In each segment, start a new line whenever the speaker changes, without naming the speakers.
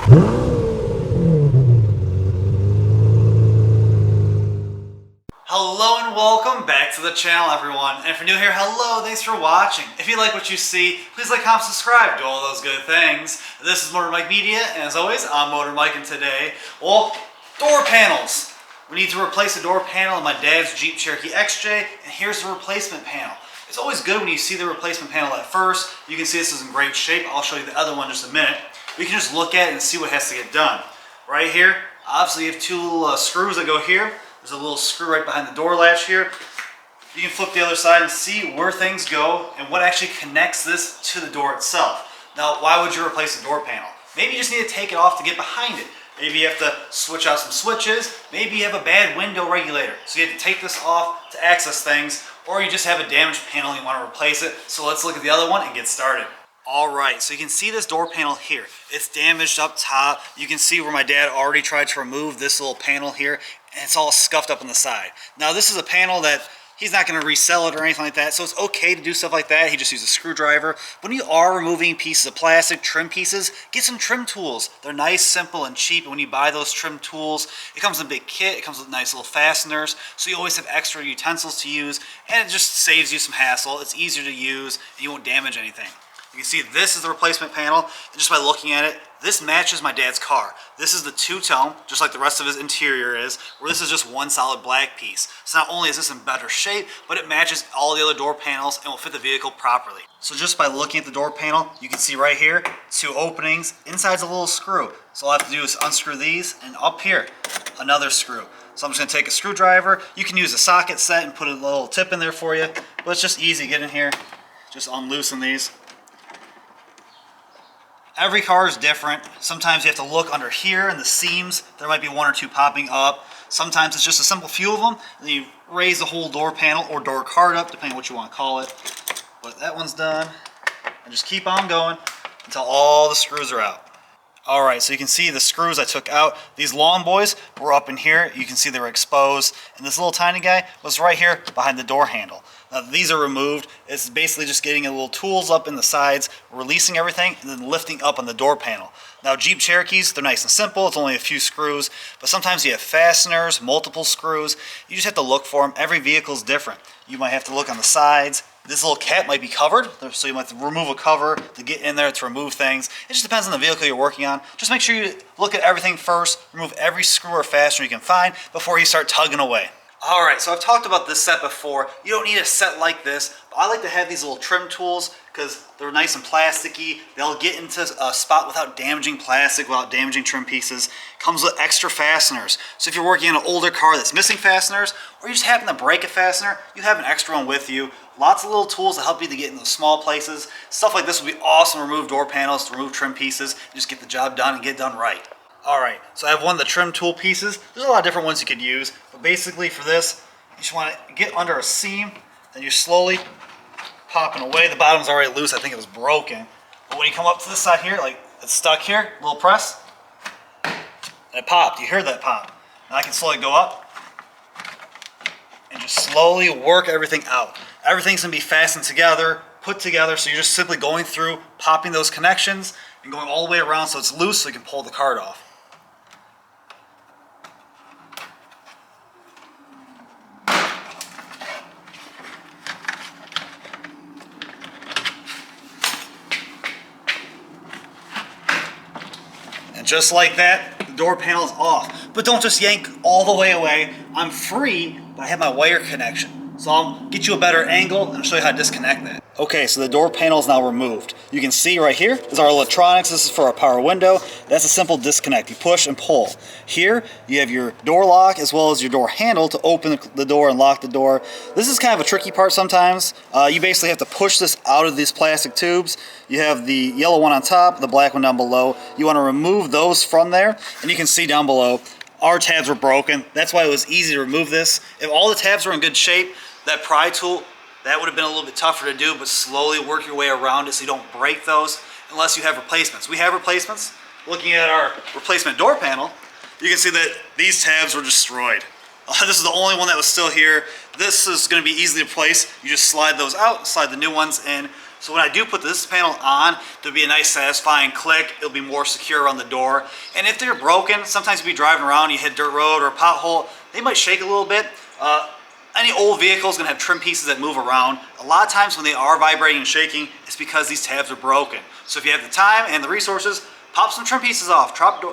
Hello and welcome back to the channel, everyone. And if you're new here, hello, thanks for watching. If you like what you see, please like, comment, subscribe, do all those good things. This is Motor Mike Media, and as always, I'm Motor Mike, and today, well, door panels. We need to replace the door panel in my dad's Jeep Cherokee XJ, and here's the replacement panel. It's always good when you see the replacement panel at first. You can see this is in great shape. I'll show you the other one in just a minute. We can just look at it and see what has to get done. Right here, obviously you have two little screws that go here. There's a little screw right behind the door latch here. You can flip the other side and see where things go and what actually connects this to the door itself. Now, why would you replace the door panel? Maybe you just need to take it off to get behind it. Maybe you have to switch out some switches. Maybe you have a bad window regulator, so you have to take this off to access things, or you just have a damaged panel and you want to replace it. So let's look at the other one and get started. Alright, so you can see this door panel here. It's damaged up top. You can see where my dad already tried to remove this little panel here, and it's all scuffed up on the side. Now this is a panel that he's not going to resell it or anything like that, so it's okay to do stuff like that. He just uses a screwdriver. When you are removing pieces of plastic, trim pieces, get some trim tools. They're nice, simple, and cheap. And when you buy those trim tools, it comes in a big kit. It comes with nice little fasteners, so you always have extra utensils to use, and it just saves you some hassle. It's easier to use, and you won't damage anything. You can see this is the replacement panel, and just by looking at it, this matches my dad's car. This is the two-tone, just like the rest of his interior is, where this is just one solid black piece. So not only is this in better shape, but it matches all the other door panels and will fit the vehicle properly. So just by looking at the door panel, you can see right here, two openings. Inside's a little screw. So all I have to do is unscrew these, and up here, another screw. So I'm just going to take a screwdriver. You can use a socket set and put a little tip in there for you, but it's just easy. Get in here, just unloosen these. Every car is different. Sometimes you have to look under here in the seams. There might be one or two popping up. Sometimes it's just a simple few of them. And then you raise the whole door panel or door card up, depending on what you want to call it. But that one's done. And just keep on going until all the screws are out. Alright, so you can see the screws I took out. These long boys were up in here. You can see they were exposed. And this little tiny guy was right here behind the door handle. Now these are removed. It's basically just getting a little tools up in the sides, releasing everything, and then lifting up on the door panel. Now Jeep Cherokees, they're nice and simple. It's only a few screws. But sometimes you have fasteners, multiple screws. You just have to look for them. Every vehicle is different. You might have to look on the sides. This little cap might be covered, so you might have to remove a cover to get in there to remove things. It just depends on the vehicle you're working on. Just make sure you look at everything first, remove every screw or fastener you can find before you start tugging away. Alright, so I've talked about this set before. You don't need a set like this, but I like to have these little trim tools because they're nice and plasticky. They'll get into a spot without damaging plastic, without damaging trim pieces. Comes with extra fasteners. So if you're working on an older car that's missing fasteners, or you just happen to break a fastener, you have an extra one with you. Lots of little tools to help you to get in those small places. Stuff like this would be awesome to remove door panels, to remove trim pieces, and just get the job done and get it done right. Alright, so I have one of the trim tool pieces. There's a lot of different ones you could use, but basically for this, you just want to get under a seam, then you're slowly popping away. The bottom's already loose, I think it was broken. But when you come up to this side here, like it's stuck here, a little press, and it popped. You heard that pop. Now I can slowly go up and just slowly work everything out. Everything's going to be fastened together, put together, so you're just simply going through, popping those connections, and going all the way around so it's loose so you can pull the card off. And just like that, the door panel's off. But don't just yank all the way away. I'm free, but I have my wire connection. So I'll get you a better angle and I'll show you how to disconnect that. Okay, so the door panel is now removed. You can see right here is our electronics. This is for our power window. That's a simple disconnect. You push and pull. Here, you have your door lock as well as your door handle to open the door and lock the door. This is kind of a tricky part sometimes. You basically have to push this out of these plastic tubes. You have the yellow one on top, the black one down below. You want to remove those from there, and you can see down below, our tabs were broken. That's why it was easy to remove this. If all the tabs were in good shape, that pry tool, that would have been a little bit tougher to do, but slowly work your way around it so you don't break those unless you have replacements. We have replacements. Looking at our replacement door panel, you can see that these tabs were destroyed. This is the only one that was still here. This is going to be easily replaced. You just slide those out, slide the new ones in. So when I do put this panel on, there'll be a nice satisfying click. It'll be more secure around the door. And if they're broken, sometimes you'll be driving around, you hit dirt road or a pothole, they might shake a little bit. Any old vehicle is going to have trim pieces that move around. A lot of times when they are vibrating and shaking, it's because these tabs are broken. So if you have the time and the resources, pop some trim pieces off, drop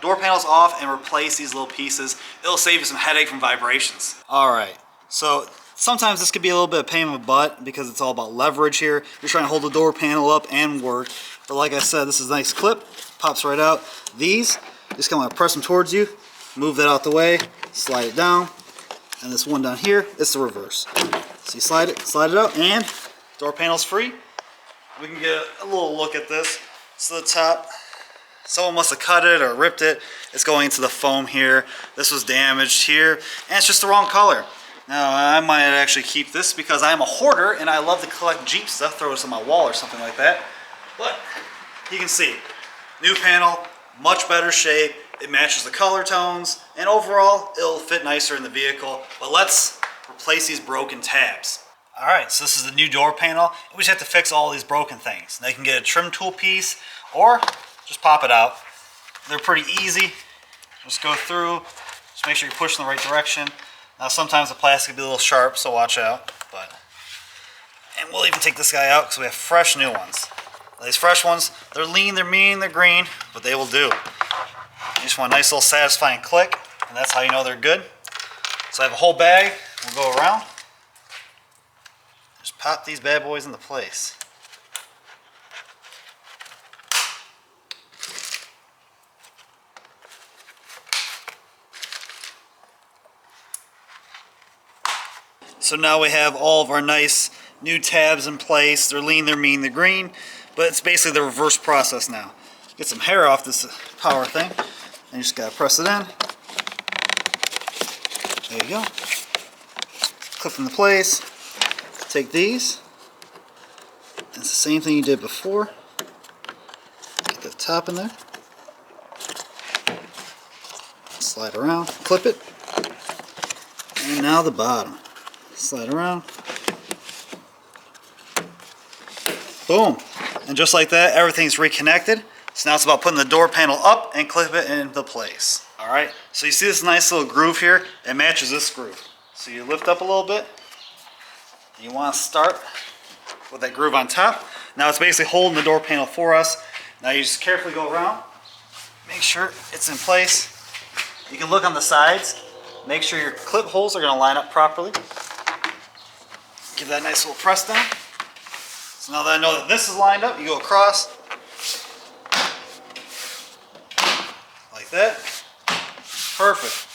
door panels off, and replace these little pieces. It'll save you some headache from vibrations. All right, so sometimes this could be a little bit of pain in the butt because it's all about leverage here. You're trying to hold the door panel up and work. But like I said, this is a nice clip, pops right out. These, just kind of press them towards you, move that out the way, slide it down. And this one down here, it's the reverse. So you slide it out, and door panel's free. We can get a little look at this. So the top, someone must have cut it or ripped it. It's going into the foam here. This was damaged here, and it's just the wrong color. Now, I might actually keep this because I'm a hoarder and I love to collect Jeep stuff, throw this on my wall or something like that. But you can see, new panel, much better shape. It matches the color tones, and overall, it'll fit nicer in the vehicle. But let's replace these broken tabs. All right, so this is the new door panel. We just have to fix all these broken things. Now you can get a trim tool piece, or just pop it out. They're pretty easy. Just go through, just make sure you're pushing the right direction. Now sometimes the plastic can be a little sharp, so watch out. And we'll even take this guy out because we have fresh new ones. Now, these fresh ones, they're lean, they're mean, they're green, but they will do. You just want a nice little satisfying click, and that's how you know they're good. So I have a whole bag. We'll go around. Just pop these bad boys into place. So now we have all of our nice new tabs in place. They're lean, they're mean, they're green, but it's basically the reverse process now. Get some hair off this power thing. And you just gotta press it in. There you go. Clip into place. Take these. It's the same thing you did before. Get the top in there. Slide around, clip it. And now the bottom. Slide around. Boom. And just like that, everything's reconnected. So now it's about putting the door panel up and clip it into place. All right, so you see this nice little groove here? It matches this groove. So you lift up a little bit. You want to start with that groove on top. Now it's basically holding the door panel for us. Now you just carefully go around. Make sure it's in place. You can look on the sides. Make sure your clip holes are going to line up properly. Give that a nice little press down. So now that I know that this is lined up, you go across. That. Perfect.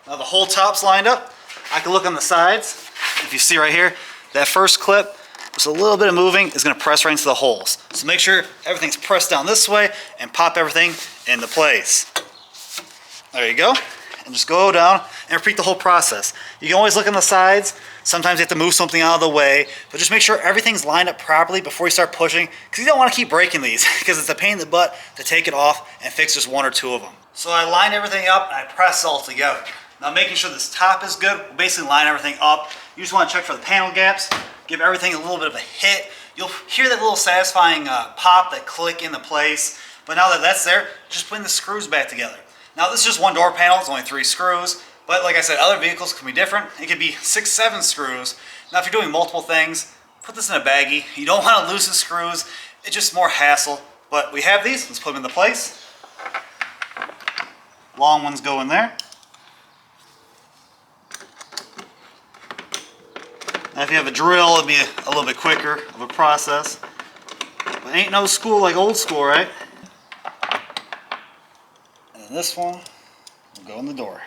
Now the whole top's lined up. I can look on the sides. If you see right here, that first clip, just a little bit of moving is going to press right into the holes. So make sure everything's pressed down this way and pop everything into place. There you go. And just go down and repeat the whole process. You can always look on the sides. Sometimes you have to move something out of the way, but just make sure everything's lined up properly before you start pushing, because you don't want to keep breaking these because it's a pain in the butt to take it off and fix just one or two of them. So I lined everything up and I pressed it all together. Now making sure this top is good, we'll basically line everything up. You just want to check for the panel gaps, give everything a little bit of a hit. You'll hear that little satisfying pop, that click into place. But now that that's there, just putting the screws back together. Now this is just one door panel, it's only 3 screws. But like I said, other vehicles can be different. It could be 6, 7 screws. Now if you're doing multiple things, put this in a baggie. You don't want to lose the screws. It's just more hassle. But we have these, let's put them into place. Long ones go in there. Now if you have a drill, it'd be a little bit quicker of a process. But ain't no school like old school, right? And then this one will go in the door.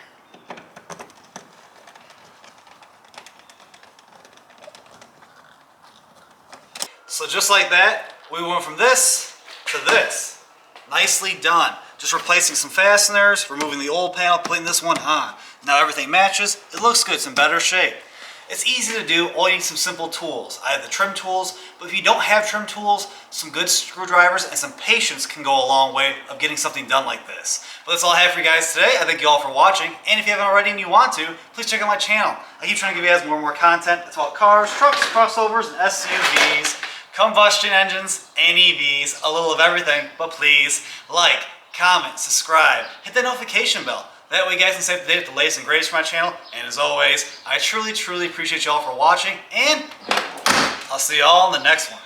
So just like that, we went from this to this. Nicely done. Just replacing some fasteners, removing the old panel, putting this one on. Now everything matches, it looks good, it's in better shape. It's easy to do, all you need some simple tools. I have the trim tools, but if you don't have trim tools, some good screwdrivers and some patience can go a long way of getting something done like this. But that's all I have for you guys today. I thank you all for watching, and if you haven't already and you want to, please check out my channel. I keep trying to give you guys more and more content. It's about cars, trucks, crossovers, and SUVs. combustion engines and EVs, a little of everything, but please like, comment, subscribe, hit that notification bell. That way you guys can stay up to date with the latest and greatest from my channel. And as always, I truly, truly appreciate you all for watching, and I'll see you all in the next one.